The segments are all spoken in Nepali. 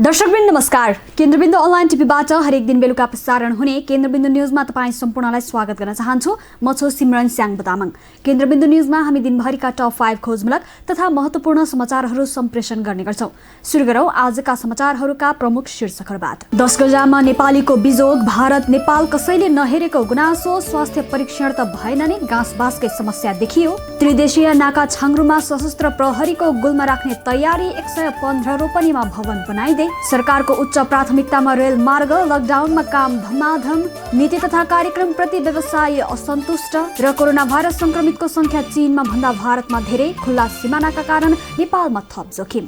दर्शकवृन्द नमस्कार। केन्द्रबिन्दु अनलाइन टिभीबाट हरेक दिन बेलुका प्रसारण हुने केन्द्रबिन्दु न्यूजमा तपाईँ सम्पूर्णलाई स्वागत गर्न चाहन्छु। म छु सिमरन स्याङ बतामङ। केन्द्रबिन्दु न्यूजमा हामी दिनभरिका टप 5 खोजमूलक तथा महत्त्वपूर्ण समाचारहरू सम्प्रेषण गर्ने गर्छौं। सुरु गरौं आजका समाचारहरूका प्रमुख शीर्षकहरूबाट। 10 गजामा नेपालीको बिजोग, भारत नेपाल कसैले नहेरेको गुनासो, स्वास्थ्य परीक्षण त भएन नि गाँसबासकै समस्या देखियो। त्रिदेशीय नाका छाङ्ग्रुमा सशस्त्र प्रहरीको गुल्मा राख्ने तयारी, 115 रोपनीमा भवन बनाइदै। सरकारको उच्च प्राथमिकतामा रेल मार्ग, लकडाउनमा काम धमाधम। नीति तथा कार्यक्रम प्रति व्यवसायी असन्तुष्ट र कोरोना भाइरस संक्रमितको संख्या चीनमा भन्दा भारतमा धेरै, खुल्ला सीमानाका कारण नेपालमा थप जोखिम।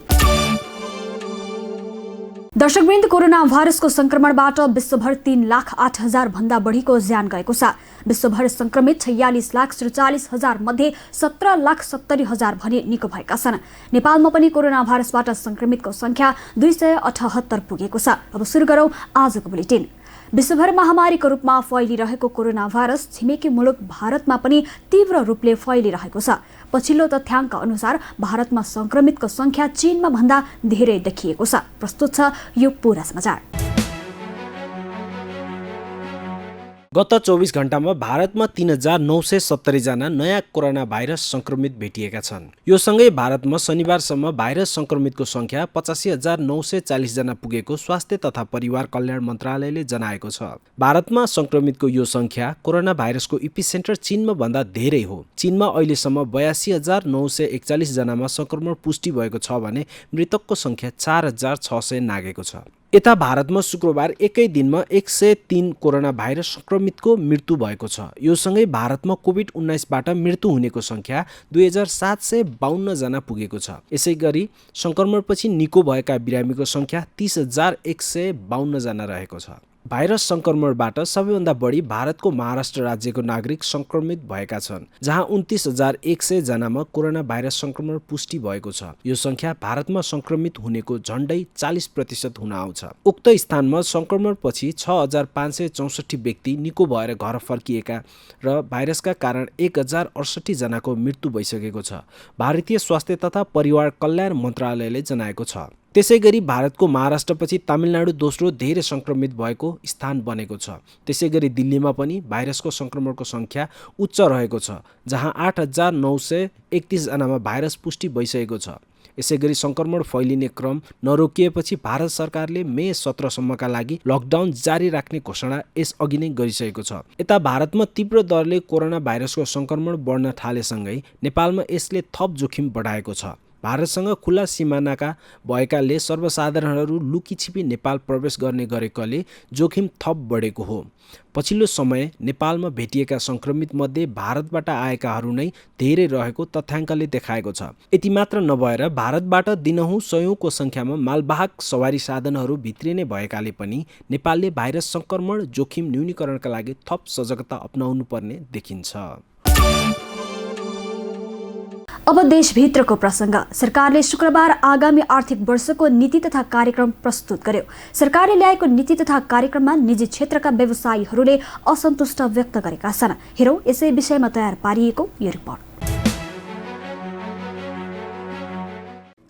दर्शकवृन्द, कोरोना भाइरसको संक्रमणबाट विश्वभर 3,08,000 भन्दा बढीको ज्यान गएको छ। विश्वभर संक्रमित 46,43,000 मध्ये 17,70,000 भने निको भएका छन्। नेपालमा पनि कोरोना भाइरसबाट संक्रमितको संख्या 278 पुगेको छ। अब सुरु गरौं आजको बुलेटिन। विश्वभर महामारीको रूपमा फैलिरहेको कोरोना भाइरस छिमेकी मुलुक भारतमा पनि तीव्र रूपले फैलिरहेको छ। पछिल्लो तथ्याङ्क अनुसार भारतमा संक्रमितको संख्या चीनमा भन्दा धेरै देखिएको छ। प्रस्तुत छ यो पूरा समाचार। गत 24 घण्टामा भारतमा 3,970 जना नयाँ कोरोना भाइरस संक्रमित भेटिएका छन्। यो सँगै भारतमा शनिबारसम्म भाइरस संक्रमितको संख्या 85,940 जना पुगेको स्वास्थ्य तथा परिवार कल्याण मन्त्रालयले जनाएको छ। भारतमा संक्रमितको यो संख्या कोरोना भाइरसको इपिसेन्टर चीनमा भन्दा धेरै हो। चीनमा अहिलेसम्म 82,941 जनामा संक्रमण पुष्टि भएको छ भने मृतकको संख्या 4,600 नागेको छ। यता भारतमा शुक्रबार एकै दिनमा 103 कोरोना भाइरस संक्रमितको मृत्यु भएको छ। यो सँगै भारतमा कोभिड-19बाट मृत्यु हुनेको संख्या 2,752 जना पुगेको छ। यसैगरी संक्रमणपछि निको भएका बिरामीको संख्या 30,152 जना रहेको छ। भाइरस संक्रमणबाट सबैभन्दा बढी भारतको महाराष्ट्र राज्यको नागरिक संक्रमित भएका छन्, जहाँ 29,100 जनामा कोरोना भाइरस संक्रमण पुष्टि भएको छ। यो संख्या भारतमा संक्रमित हुनेको झण्डै 40% हुन आउँछ। उक्त स्थानमा संक्रमणपछि 6,564 व्यक्ति निको भएर घर फर्किएका र भाइरसका कारण 1,068 जनाको मृत्यु भइसकेको छ, भारतीय स्वास्थ्य तथा परिवार कल्याण मन्त्रालयले जनाएको छ। त्यसैगरी भारतको महाराष्ट्रपछि तमिलनाडु दोस्रो धेरै संक्रमित भएको स्थान बनेको छ। त्यसैगरी दिल्लीमा पनि भाइरसको संक्रमणको संख्या उच्च रहेको छ, जहाँ 8,931 जनामा भाइरस पुष्टि भइसकेको छ। यसैगरी संक्रमण फैलिने क्रम नरोकिएपछि भारत सरकारले मे 17 सम्मका लागि लकडाउन जारी राख्ने घोषणा यसअघि नै गरिसकेको छ। यता भारतमा तीव्र दरले कोरोना भाइरसको संक्रमण बढ्न थालेसँगै नेपालमा यसले थप जोखिम बढाएको छ। भारतसँग खुल्ला सीमानाका भएकाले सर्वसाधारणहरू लुकीछिपी नेपाल प्रवेश गर्ने गरेकाले जोखिम थप बढेको हो। पछिल्लो समय नेपालमा भेटिएका संक्रमित मध्ये भारतबाट आएकाहरू नै धेरै रहेको तथ्याङ्कले देखाएको छ। यति मात्र नभएर भारतबाट दिनहुँ सयौंको संख्यामा मालवाहक सवारी साधनहरू भित्रिने भएकाले पनि नेपालले भाइरस संक्रमण जोखिम न्यूनीकरणका लागि थप सजगता अपनाउनु पर्ने देखिन्छ। अब देशभित्रको प्रसङ्ग। सरकारले शुक्रबार आगामी आर्थिक वर्षको नीति तथा कार्यक्रम प्रस्तुत गर्यो। सरकारले ल्याएको नीति तथा कार्यक्रममा निजी क्षेत्रका व्यवसायीहरूले असन्तुष्ट व्यक्त गरेका छन्। हेरौं यसै विषयमा तयार पारिएको यो रिपोर्ट।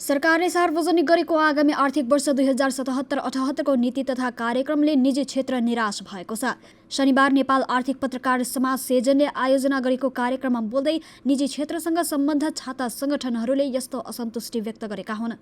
सरकारले सार्वजनिक गरेको आगामी आर्थिक वर्ष 2077-78 को नीति तथा कार्यक्रमले निजी क्षेत्र निराश भएको छ। शनिबार नेपाल आर्थिक पत्रकार समाज सेजनले आयोजना गरेको कार्यक्रममा बोल्दै निजी क्षेत्रसँग सम्बन्ध छाता संगठनहरूले यस्तो असन्तुष्टि व्यक्त गरेका हुन्।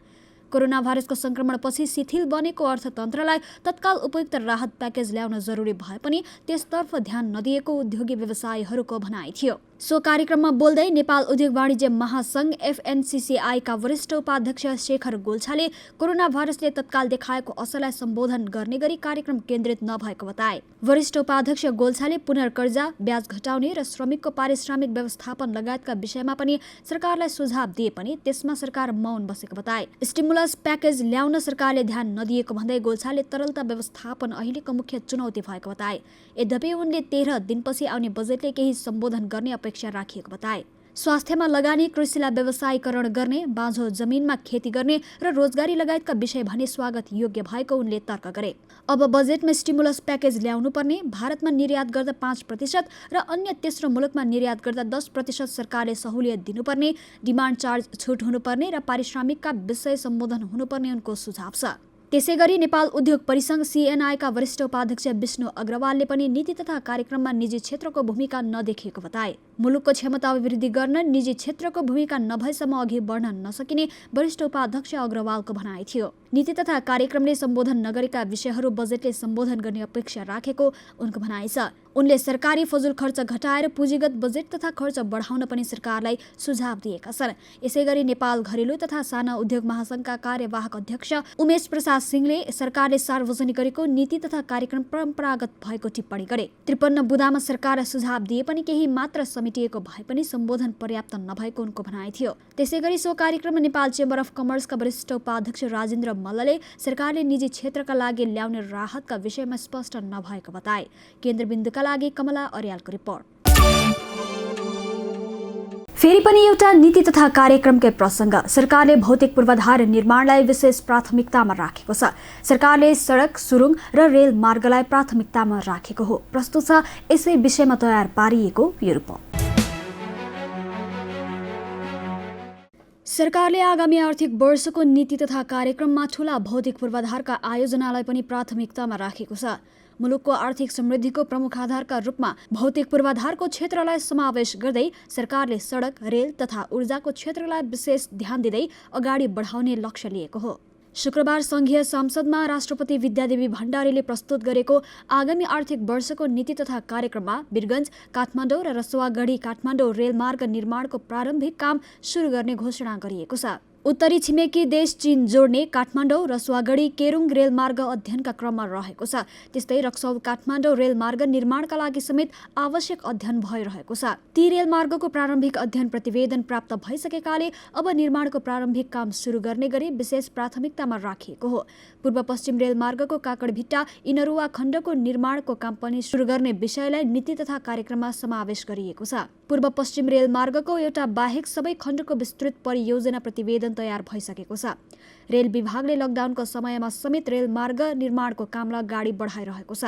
कोरोना भाइरसको संक्रमणपछि शिथिल बनेको अर्थतन्त्रलाई तत्काल उपयुक्त राहत प्याकेज ल्याउन जरुरी भए पनि त्यसतर्फ ध्यान नदिएको उद्योगी व्यवसायीहरूको भनाइ थियो। सो कार्यक्रममा बोल्दै नेपाल उद्योग वाणिज्य महासंघ FNCCI का वरिष्ठ उपाध्यक्ष शेखर गोल्छाले कोरोना भाइरसले तत्काल देखाएको असरलाई सम्बोधन गर्ने गरी कार्यक्रम केन्द्रित नभएको बताए। वरिष्ठ उपाध्यक्ष गोल्छाले पुनर्कर्जा, ब्याज घटाउने र श्रमिकको पारिश्रमिक व्यवस्थापन लगायतका विषयमा पनि सरकारलाई सुझाव दिए पनि त्यसमा सरकार मौन बसेको बताए। स्टिमुलस प्याकेज ल्याउन सरकारले ध्यान नदिएको भन्दै गोल्छाले तरलता व्यवस्थापन अहिलेको मुख्य चुनौती भएको बताए। यद्यपि उनले 13 दिनपछि आउने बजेटले केही सम्बोधन गर्ने अपेक्षा राखिएको बताए। स्वास्थ्यमा लगानी, कृषिलाई व्यवसायीकरण गर्ने, बाँझो जमिनमा खेती गर्ने र रोजगारी लगायतका विषय भने स्वागत योग्य भएको उनले तर्क गरे। अब बजेटमा स्टिमुलस प्याकेज ल्याउनु पर्ने, भारतमा निर्यात गर्दा 5% र अन्य तेस्रो मुलुकमा निर्यात गर्दा 10% सरकारले सहुलियत दिनुपर्ने, डिमान्ड चार्ज छुट हुनुपर्ने र पारिश्रमिकका विषय सम्बोधन हुनुपर्ने उनको सुझाव छ। त्यसैगरी नेपाल उद्योग परिसंघ CNI का वरिष्ठ उपाध्यक्ष विष्णु अग्रवालले पनि नीति तथा कार्यक्रममा निजी क्षेत्रको भूमिका नदेखिएको बताए। मुलुकको क्षमता अभिवृद्धि गर्न निजी क्षेत्रको भूमिका नभएसम्म अघि बढ्न नसकिने वरिष्ठ उपाध्यक्ष अग्रवालको भनाइ थियो। नीति तथा कार्यक्रमले सम्बोधन नगरेका विषयहरू बजेटले सम्बोधन गर्ने अपेक्षा राखेको उनको भनाइ छ। उनले सरकारी फजुल खर्च घटाएर पुँजीगत बजेट तथा खर्च बढाउन पनि सरकारलाई सुझाव दिएका छन्। यसैगरी नेपाल घरेलु तथा साना उद्योग महासंघका कार्यवाहक अध्यक्ष उमेश प्रसाद सिंहले सरकारले सार्वजनिक गरेको नीति तथा कार्यक्रम परम्परागत भएको टिप्पणी गरे। 53 बुँदामा सरकारलाई सुझाव दिए पनि केही मात्र समेटिएको भए पनि सम्बोधन पर्याप्त नभएको उनको भनाइ थियो। त्यसैगरी सो कार्यक्रममा नेपाल चेम्बर अफ कमर्सका वरिष्ठ उपाध्यक्ष राजेन्द्र मल्लले सरकारले निजी क्षेत्रका लागि ल्याउने राहतका विषयमा स्पष्ट नभएको बताए। केन्द्रबिन्दुका लागि कमला अर्यालको रिपोर्ट। फेरि पनि एउटा नीति तथा कार्यक्रमकै प्रसङ्ग। सरकारले भौतिक पूर्वाधार निर्माणलाई विशेष प्राथमिकतामा राखेको छ। सरकारले सडक, सुरुङ र रेल मार्गलाई प्राथमिकतामा राखेको हो। प्रस्तुत छ यसै विषयमा तयार पारिएको यो रिपोर्ट। सरकारले आगामी आर्थिक वर्षको नीति तथा कार्यक्रममा ठूला भौतिक पूर्वाधारका आयोजनालाई पनि प्राथमिकतामा राखेको छ। मुलुकको आर्थिक समृद्धिको प्रमुख आधारका रूपमा भौतिक पूर्वाधारको क्षेत्रलाई समावेश गर्दै सरकारले सडक, रेल तथा ऊर्जाको क्षेत्रलाई विशेष ध्यान दिँदै अगाडि बढाउने लक्ष्य लिएको हो। शुक्रबार संघीय संसदमा राष्ट्रपति विद्यादेवी भण्डारीले प्रस्तुत गरेको आगामी आर्थिक वर्षको नीति तथा कार्यक्रममा वीरगञ्ज, काठमाडौँ र रसुवागढी काठमाडौँ रेलमार्ग निर्माणको प्रारम्भिक काम सुरु गर्ने घोषणा गरिएको छ। उत्तरी छिमेकी देश चीन जोड्ने काठमाडौँ रसुवागढी केरुङ रेलमार्ग अध्ययनका क्रममा रहेको छ। त्यस्तै रक्सौल काठमाडौँ रेलमार्ग निर्माणका लागि समेत आवश्यक अध्ययन भइरहेको छ। ती रेलमार्गको प्रारम्भिक अध्ययन प्रतिवेदन प्राप्त भइसकेकाले अब निर्माणको प्रारम्भिक काम सुरु गर्ने गरी विशेष प्राथमिकतामा राखिएको हो। पूर्व पश्चिम रेलमार्गको काकडभिट्टा इनरुवा खण्डको निर्माणको काम पनि सुरु गर्ने विषयलाई नीति तथा कार्यक्रममा समावेश गरिएको छ। पूर्व पश्चिम रेलमार्गको एउटा बाहेक सबै खण्डको विस्तृत परियोजना प्रतिवेदन तयार भइसकेको छ। रेल विभागले लकडाउनको समयमा समेत रेलमार्ग निर्माणको कामलाई अगाडि बढाइरहेको छ।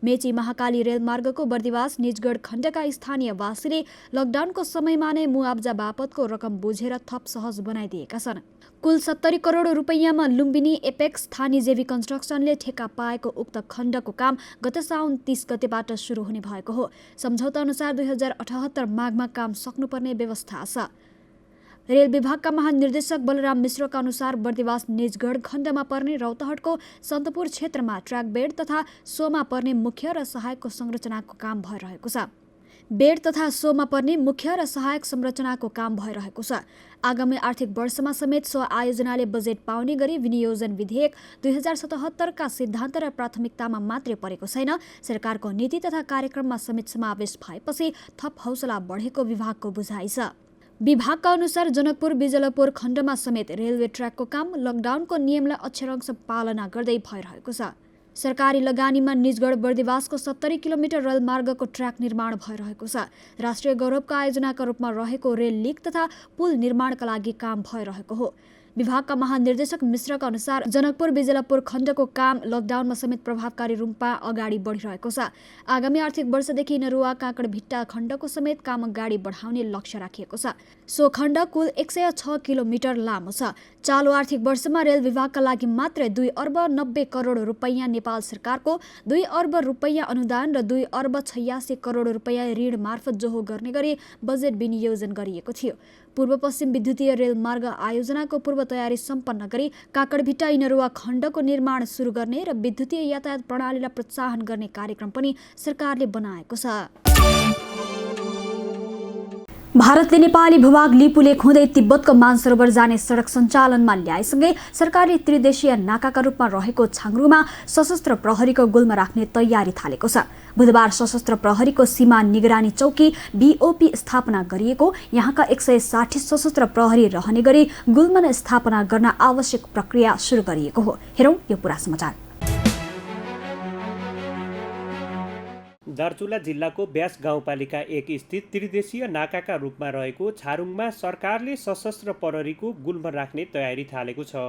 मेची महाकाली रेलमार्गको बर्दिवास निजगढ खण्डका स्थानीयवासीले लकडाउनको समयमा नै मुआब्जा बापतको रकम बुझेर थप सहज बनाइदिएका छन्। कुल 70 करोड रुपैयाँमा लुम्बिनी एपेक्स थानी जेवी कन्स्ट्रक्सनले ठेक्का पाएको उक्त खण्डको काम गत साउन 30 गतेबाट सुरु हुने भएको हो। सम्झौता अनुसार 2078 माघमा काम सक्नुपर्ने व्यवस्था छ। रेल विभागका महानिर्देशक बलराम मिश्रका अनुसार बर्दिवास निजगढ खण्डमा पर्ने रौतहटको सन्तपुर क्षेत्रमा ट्र्याक बेड तथा सोमा पर्ने मुख्य र सहायकको संरचनाको काम भइरहेको छ। बेड तथा सोमा पर्ने मुख्य र सहायक संरचनाको काम भइरहेको छ। आगामी आर्थिक वर्षमा समेत सो आयोजनाले बजेट पाउने गरी विनियोजन विधेयक 2077 का सिद्धान्त र प्राथमिकतामा मात्रै परेको छैन। सरकारको नीति तथा कार्यक्रममा समेत समावेश भएपछि थप हौसला बढेको विभागको बुझाइ छ। विभागका अनुसार जनकपुर बिजलपुर खण्डमा समेत रेलवे ट्र्याकको काम लकडाउनको नियमलाई अक्षरशः पालना गर्दै भइरहेको छ। सरकारी लगानीमा निजगढ बर्दिवासको 70 किलोमिटर रेलमार्गको ट्र्याक निर्माण भइरहेको छ। राष्ट्रिय गौरवका आयोजनाका रूपमा रहेको रेल लिक तथा पुल निर्माणका लागि काम भइरहेको हो। विभागका महानिर्देशक मिश्रका अनुसार जनकपुर बिजलपुर खण्डको काम लकडाउनमा समेत प्रभावकारी रूपमा अगाडि बढिरहेको छ। आगामी आर्थिक वर्षदेखि नरुवा काकडभिट्टा खण्डको समेत काम अगाडि बढाउने लक्ष्य राखिएको छ। सो खण्ड कुल 106 किलोमिटर लामो छ। चालु आर्थिक वर्षमा रेल विभागका लागि मात्रै 2 अर्ब 90 करोड रुपैयाँ नेपाल सरकारको 2 अर्ब रुपैयाँ अनुदान र 2 अर्ब 86 करोड रुपैयाँ ऋण मार्फत जोहो गर्ने गरी बजेट विनियोजन गरिएको थियो। पूर्व पश्चिम विद्युतीय रेलमार्ग आयोजनाको पूर्व तयारी सम्पन्न गरी काकडभिट्टा इनरुवा खण्डको निर्माण सुरु गर्ने र विद्युतीय यातायात प्रणालीलाई प्रोत्साहन गर्ने कार्यक्रम पनि सरकारले बनाएको छ। भारतले नेपाली भूभाग लिपुलेक हुँदै तिब्बतको मानसरोवर जाने सडक सञ्चालनमा ल्याएसँगै सरकारले त्रिदेशीय नाकाका रूपमा रहेको छाङ्रुमा सशस्त्र प्रहरीको गुल्म राख्ने तयारी थालेको छ। बुधबार सशस्त्र प्रहरीको सीमा निगरानी चौकी BOP स्थापना गरिएको यहाँका 160 सशस्त्र प्रहरी रहने गरी गुल्म स्थापना गर्न आवश्यक प्रक्रिया सुरु गरिएको हो। हेरौं यो पुरा समाचार। दार्चुला जिल्लाको ब्यास गाउँपालिका 1 स्थित त्रिदेशीय नाकाका रूपमा रहेको छारुङमा सरकारले सशस्त्र प्रहरीको गुल्म राख्ने तयारी थालेको छ।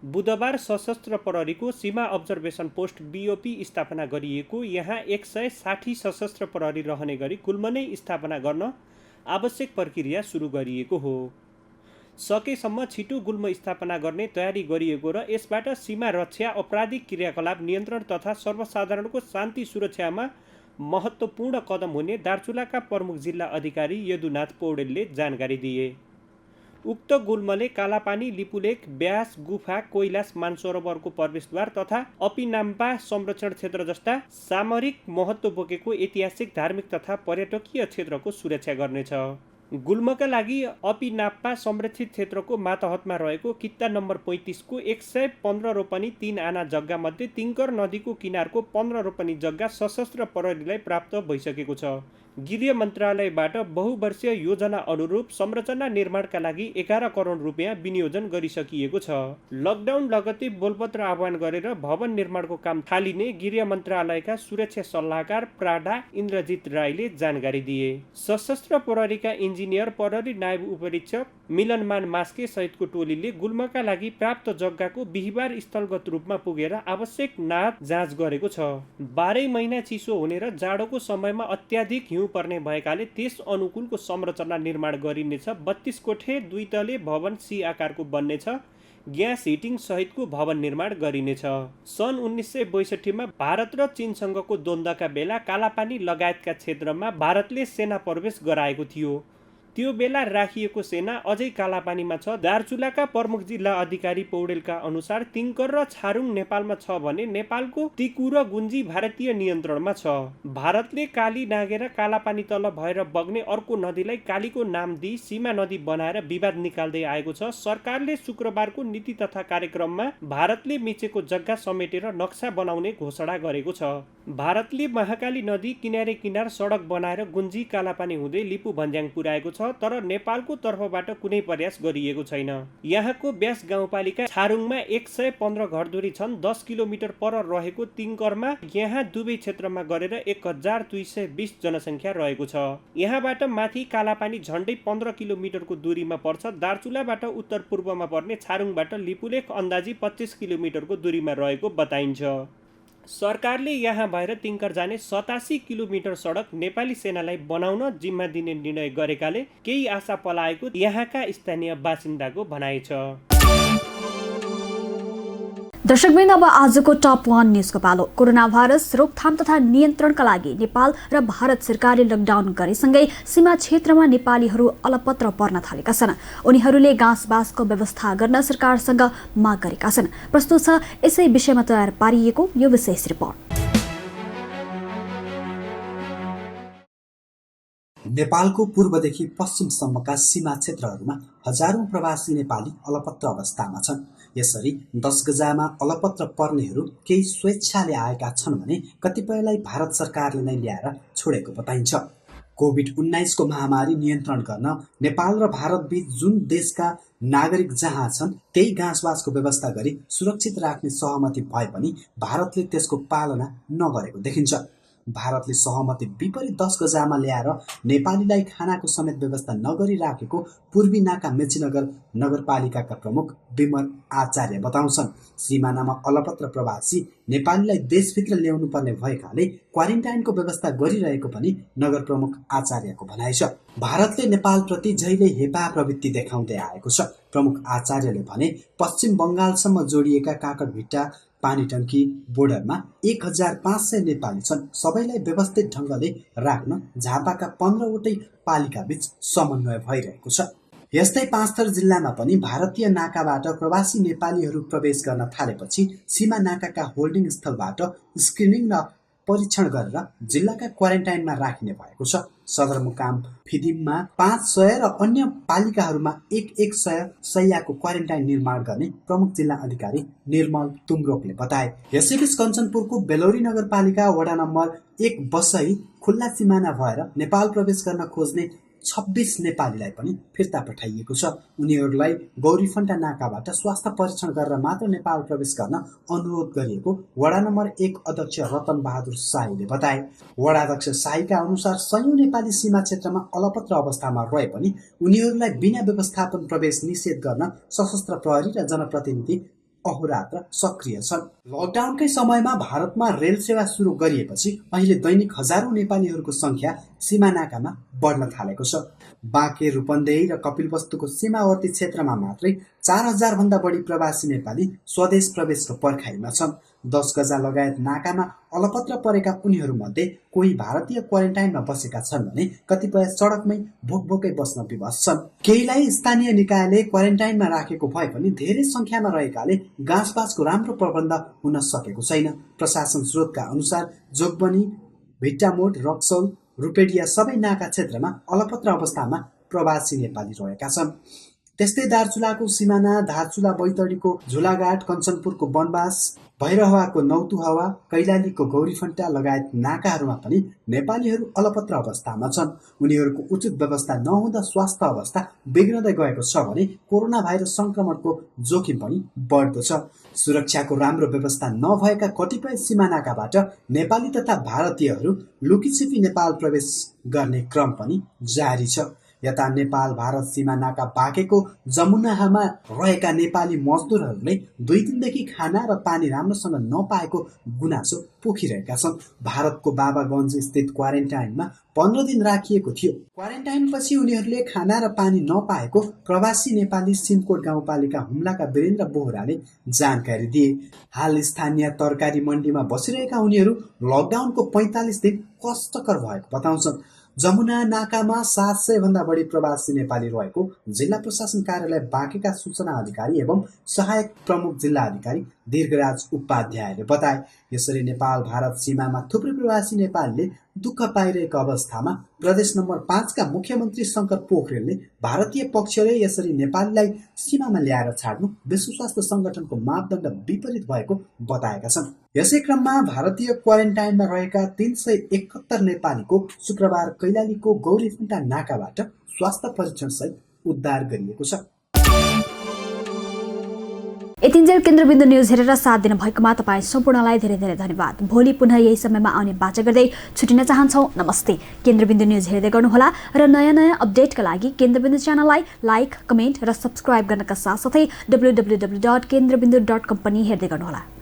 बुधबार सशस्त्र प्रहरीको सीमा अब्जर्भेसन पोस्ट BOP स्थापना गरिएको यहाँ 160 सशस्त्र प्रहरी रहने गरी गुल्म नै स्थापना गर्न आवश्यक प्रक्रिया सुरु गरिएको हो। सकेसम्म छिटो गुल्म स्थापना गर्ने तयारी गरिएको र यसबाट सीमा रक्षा, आपराधिक क्रियाकलाप नियन्त्रण तथा सर्वसाधारणको शान्ति सुरक्षामा महत्त्वपूर्ण कदम हुने दार्चुलाका प्रमुख जिल्ला अधिकारी यदुनाथ पौडेलले जानकारी दिए। उक्त गुल्मले कालापानी, लिपुलेक, ब्यास गुफा, कैलाश मानसरोवरको प्रवेशद्वार तथा अपिनाम्पा संरक्षण क्षेत्र जस्ता सामरिक महत्त्व बोकेको ऐतिहासिक, धार्मिक तथा पर्यटकीय क्षेत्रको सुरक्षा गर्नेछ। गुल्मका लागि अपिनाप्पा संरक्षित क्षेत्रको मातहतमा रहेको कित्ता नम्बर 35 को 115 रोपनी 3 आना जग्गा मध्ये तिङ्कर नदीको किनारको 15 रोपनी जग्गा सशस्त्र प्रहरीलाई प्राप्त भइसकेको छ। गृह मन्त्रालयबाट बहुवर्षीय योजना अनुरूप संरचना निर्माणका लागि 11 करोड रुपियाँ विनियोजन गरिसकिएको छ। लकडाउन लगत्तै बोलपत्र आह्वान गरेर भवन निर्माणको काम थालिने गृह मन्त्रालयका सुरक्षा सल्लाहकार प्राडा इन्द्रजित राईले जानकारी दिए। सशस्त्र प्रहरीका इन्जिनियर, प्रहरी नायब उपरीक्षक मिलनमान मास्के सहितको टोलीले गुल्मका लागि प्राप्त जग्गाको बिहिबार स्थलगत रूपमा पुगेर आवश्यक नाप जाँच गरेको छ। 12 महिना चिसो हुने र जाडोको समयमा अत्याधिक हिउँ पर्ने भएकाले त्यस अनुकूलको संरचना निर्माण गरिनेछ। 32 कोठे 2 तले भवन सी आकारको बन्नेछ। ग्यास हिटिङ सहितको भवन निर्माण गरिनेछ। सन् 1962 मा भारत र चीनसँगको द्वन्द्वका बेला कालापानी लगायतका क्षेत्रमा भारतले सेना प्रवेश गराएको थियो। त्यो बेला राखिएको सेना अझै कालापानीमा छ। दार्चुलाका प्रमुख जिल्ला अधिकारी पौडेलका अनुसार तिङ्कर र छारुङ नेपालमा छ भने नेपालको तिकु र गुन्जी भारतीय नियन्त्रणमा छ। भारतले काली नागेर कालापानी तल भएर बग्ने अर्को नदीलाई कालीको नाम दिई सीमा नदी बनाएर विवाद निकाल्दै आएको छ। सरकारले शुक्रबारको नीति तथा कार्यक्रममा भारतले मिचेको जग्गा समेटेर नक्सा बनाउने घोषणा गरेको छ। भारतले महाकाली नदी किनारे किनार सडक बनाएर गुन्जी कालापानी हुँदै लिपु भन्ज्याङ पुर्याएको छ, तर नेपालको तर्फबाट कुनै प्रयास गरिएको छैन। यहाँको ब्यास गाउँपालिका छारुङमा 115 घरधुरी छन्। 10 किलोमिटर पर रहेको तिङ्करमा यहाँ दुवै क्षेत्रमा गरेर 1220 जनसङ्ख्या रहेको छ। यहाँबाट माथि कालापानी झन्डै 15 किलोमिटरको दूरीमा पर्छ। दार्चुलाबाट उत्तर पूर्वमा पर्ने छारुङबाट लिपुलेक अन्दाजी 25 किलोमिटरको दूरीमा रहेको बताइन्छ। सरकारले यहाँ भएर तिङ्कर जाने 87 किलोमिटर सडक नेपाली सेनालाई बनाउन जिम्मा दिने निर्णय गरेकाले केही आशा पलाएको यहाँका स्थानीय बासिन्दाको भनाइ छ। दर्शकवृन्द, अब आजको टप 1 न्युजको पालो। कोरोना भाइरस रोकथाम तथा नियन्त्रणका लागि नेपाल र भारत सरकारले लकडाउन गरेसँगै सीमा क्षेत्रमा नेपालीहरू अलपत्र पर्न थालेका छन्। उनीहरूले घाँसबासको व्यवस्था गर्न सरकारसँग माग गरेका छन्। प्रस्तुत छ यसै विषयमा तयार पारिएको यो विशेष रिपोर्ट। नेपालको पूर्वदेखि पश्चिमसम्मका सीमा क्षेत्रहरूमा हजारौं प्रवासी नेपाली अलपत्र अवस्थामा छन्। यसरी 10 गजामा अलपत्र पर्नेहरू केही स्वेच्छाले आएका छन् भने कतिपयलाई भारत सरकारले नै ल्याएर छोडेको बताइन्छ। कोभिड-19 को महामारी नियन्त्रण गर्न नेपाल र भारत बीच जुन देशका नागरिक जहाँ छन् त्यही घाँसबासको व्यवस्था गरी सुरक्षित राख्ने सहमति भए पनि भारतले त्यसको पालना नगरेको देखिन्छ। भारतले सहमति विपरीत 10 गजामा ल्याएर नेपालीलाई खानाको समेत व्यवस्था नगरिराखेको पूर्वी नाका मेचीनगर नगरपालिकाका प्रमुख विमल आचार्य बताउँछन्। सीमानामा अलपत्र प्रवासी नेपालीलाई देशभित्र ल्याउनु पर्ने भएकाले क्वारेन्टाइनको व्यवस्था गरिरहेको पनि नगर प्रमुख आचार्यको भनाइ छ। भारतले नेपालप्रति जहिले हेपा प्रवृत्ति देखाउँदै आएको छ। प्रमुख आचार्यले भने पश्चिम बङ्गालसम्म जोडिएका काकडभिट्टा पानीटङ्की बोर्डरमा 1500 नेपाली छन्। सबैलाई व्यवस्थित ढङ्गले राख्न झापाका 15वटै पालिका बीच समन्वय भइरहेको छ। यस्तै पाँचथर जिल्लामा पनि भारतीय नाकाबाट प्रवासी नेपालीहरू प्रवेश गर्न थालेपछि सीमा नाकाका होल्डिङ स्थलबाट स्क्रिनिङ र परीक्षण गरेर जिल्लाका क्वारेन्टाइनमा राखिने भएको छ। सदरमुकाम फिदिममा 500 र अन्य पालिकाहरूमा 100 शैय्याको क्वारेन्टाइन निर्माण गर्ने प्रमुख जिल्ला अधिकारी निर्मल तुमरोकले बताए। यसैबीच कञ्चनपुरको बेलौरी नगरपालिका वडा नम्बर 1 बसई खुल्ला सिमाना भएर नेपाल प्रवेश गर्न खोज्ने 26 नेपालीलाई पनि फिर्ता पठाइएको छ। उनीहरूलाई गौरीफन्टा नाकाबाट स्वास्थ्य परीक्षण गरेर मात्र नेपाल प्रवेश गर्न अनुरोध गरिएको वडा नम्बर 1 अध्यक्ष रतन बहादुर शाहीले बताए। वडा अध्यक्ष शाहीका अनुसार सयौं नेपाली सीमा क्षेत्रमा अलपत्र अवस्थामा रहे पनि उनीहरूलाई बिना व्यवस्थापन प्रवेश निषेध गर्न सशस्त्र प्रहरी र जनप्रतिनिधि अहोरात्र सक्रिय छन्। लकडाउनकै समयमा भारतमा रेल सेवा सुरु गरिएपछि अहिले दैनिक हजारौं नेपालीहरूको संख्या सीमा नाकामा बढ्न थालेको छ। बाँके, रूपन्देही र कपिलवस्तुको सीमावर्ती क्षेत्रमा मात्रै 4000 भन्दा बढी प्रवासी नेपाली स्वदेश प्रवेशको पर्खाइमा छन्। 10 गजा लगायत नाकामा अलपत्र परेका उनीहरूमध्ये कोही भारतीय क्वारेन्टाइनमा बसेका छन् भने कतिपय सडकमै भोकभोकै बस्न विवश छन्। केहीलाई स्थानीय निकायले क्वारेन्टाइनमा राखेको भए पनि धेरै संख्यामा रहेकाले गाँसबासको राम्रो प्रबन्ध हुन सकेको छैन। प्रशासन स्रोतका अनुसार जोगबनी, भिट्टामोड, रक्सौल, रूपेडिया सबै नाका क्षेत्रमा अलपत्र अवस्थामा प्रवासी नेपाली रहेका छन्। त्यस्तै दार्चुलाको सिमाना, धारचुला बैतडीको झुलाघाट, कञ्चनपुरको बनबास, भैरहवाको नौतुहवा, कैलालीको गौरीफन्टा लगायत नाकाहरूमा पनि नेपालीहरू अलपत्र अवस्थामा छन्। उनीहरूको उचित व्यवस्था नहुँदा स्वास्थ्य अवस्था बिग्रदै गएको छ भने कोरोना भाइरस संक्रमणको जोखिम पनि बढ्दो छ। सुरक्षाको राम्रो व्यवस्था नभएका कतिपय सीमा नाकाबाट नेपाली तथा भारतीयहरू लुकीछिपी नेपाल प्रवेश गर्ने क्रम पनि जारी छ। यता नेपाल भारत सीमा नाका बाँकेको जमुनाहामा रहेका नेपाली मजदुरहरूले 2 दिनदेखि खाना र पानी राम्रोसँग नपाएको गुनासो पोखिरहेका छन्। भारतको बाबागञ्ज स्थित क्वारेन्टाइनमा 15 दिन राखिएको थियो। क्वारेन्टाइनपछि उनीहरूले खाना र पानी नपाएको प्रवासी नेपाली सिमकोट गाउँपालिका हुम्लाका वीरेन्द्र बोहराले जानकारी दिए। हाल स्थानीय तरकारी मण्डीमा बसिरहेका उनीहरू लकडाउनको 45 दिन कष्टकर भएको बताउँछन्। जमुना नाकामा 700 भन्दा बढी प्रवासी नेपाली रहेको जिल्ला प्रशासन कार्यालय बाँकेका सूचना अधिकारी एवं सहायक प्रमुख जिल्ला अधिकारी दीर्घराज उपाध्यायले बताए। यसरी नेपाल भारत सीमामा थुप्रै प्रवासी नेपालीले दुःख पाइरहेको अवस्थामा प्रदेश नम्बर 5 का मुख्यमन्त्री शंकर पोखरेलले भारतीय पक्षले यसरी नेपालीलाई सीमामा ल्याएर छाड्नु विश्व स्वास्थ्य संगठनको मापदण्ड विपरीत भएको बताएका छन्। यसै क्रममा भारतीय क्वारेन्टाइनमा रहेका 371 नेपालीको शुक्रबार कैलालीको गौरीफन्टा नाकाबाट स्वास्थ्य परीक्षण सहित उद्धार गरिएको छ। यतिन्जेल केन्द्रबिन्दु न्युज हेरेर साथ दिनु भएकोमा तपाईँ सम्पूर्णलाई धेरै धेरै धन्यवाद। भोलि पुनः यही समयमा आउने बाचा गर्दै छुटिन चाहन्छौँ। नमस्ते। केन्द्रबिन्दु न्युज हेर्दै गर्नुहोला र नयाँ अपडेटका लागि केन्द्रबिन्दु च्यानललाई लाइक, कमेन्ट र सब्स्क्राइब गर्नका साथसाथै www.kendrabindu.com पनि हेर्दै गर्नुहोला।